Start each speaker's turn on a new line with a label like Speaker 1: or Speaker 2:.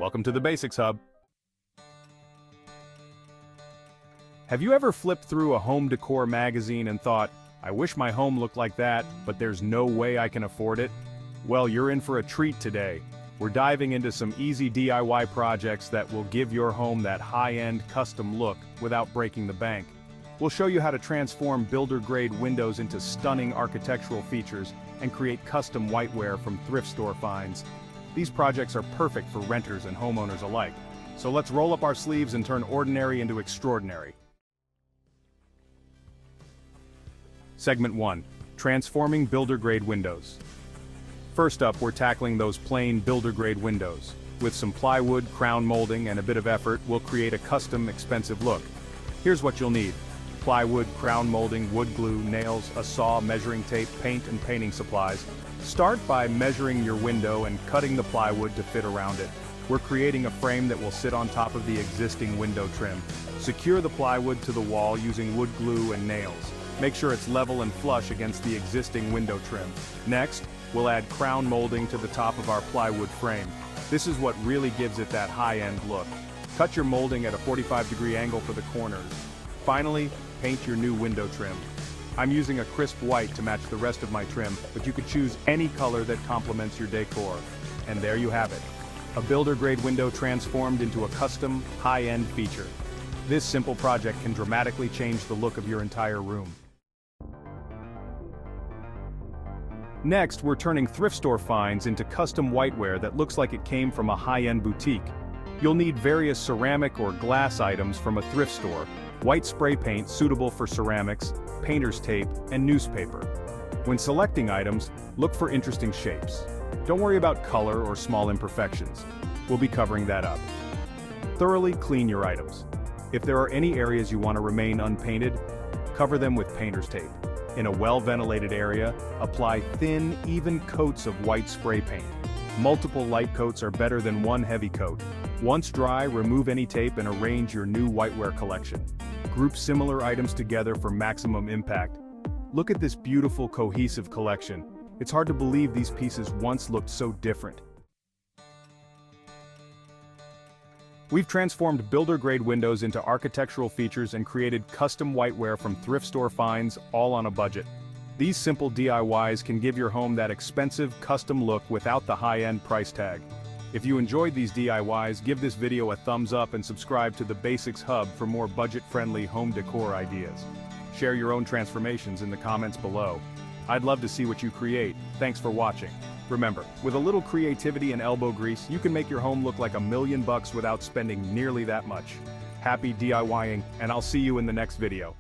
Speaker 1: Welcome to the Basics Hub. Have you ever flipped through a home decor magazine and thought, I wish my home looked like that, but there's no way I can afford it? Well, you're in for a treat today. We're diving into some easy DIY projects that will give your home that high-end custom look without breaking the bank. We'll show you how to transform builder-grade windows into stunning architectural features and create custom whiteware from thrift store finds. These projects are perfect for renters and homeowners alike. So let's roll up our sleeves and turn ordinary into extraordinary. Segment 1. Transforming builder-grade windows. First up, we're tackling those plain builder-grade windows. With some plywood, crown molding, and a bit of effort, we'll create a custom, expensive look. Here's what you'll need: plywood, crown molding, wood glue, nails, a saw, measuring tape, paint, and painting supplies. Start by measuring your window and cutting the plywood to fit around it. We're creating a frame that will sit on top of the existing window trim. Secure the plywood to the wall using wood glue and nails. Make sure it's level and flush against the existing window trim. Next, we'll add crown molding to the top of our plywood frame. This is what really gives it that high-end look. Cut your molding at a 45-degree angle for the corners. Finally, paint your new window trim. I'm using a crisp white to match the rest of my trim, but you could choose any color that complements your decor. And there you have it. A builder-grade window transformed into a custom, high-end feature. This simple project can dramatically change the look of your entire room. Next, we're turning thrift store finds into custom whiteware that looks like it came from a high-end boutique. You'll need various ceramic or glass items from a thrift store, white spray paint suitable for ceramics, painter's tape, and newspaper. When selecting items, look for interesting shapes. Don't worry about color or small imperfections. We'll be covering that up. Thoroughly clean your items. If there are any areas you want to remain unpainted, cover them with painter's tape. In a well-ventilated area, apply thin, even coats of white spray paint. Multiple light coats are better than one heavy coat. Once dry, remove any tape and arrange your new whiteware collection. Group similar items together for maximum impact. Look at this beautiful, cohesive collection. It's hard to believe these pieces once looked so different. We've transformed builder-grade windows into architectural features and created custom whiteware from thrift store finds, all on a budget. These simple DIYs can give your home that expensive, custom look without the high-end price tag. If you enjoyed these DIYs, give this video a thumbs up and subscribe to the Basics Hub for more budget-friendly home decor ideas. Share your own transformations in the comments below. I'd love to see what you create. Thanks for watching. Remember, with a little creativity and elbow grease, you can make your home look like $1 million without spending nearly that much. Happy DIYing, and I'll see you in the next video.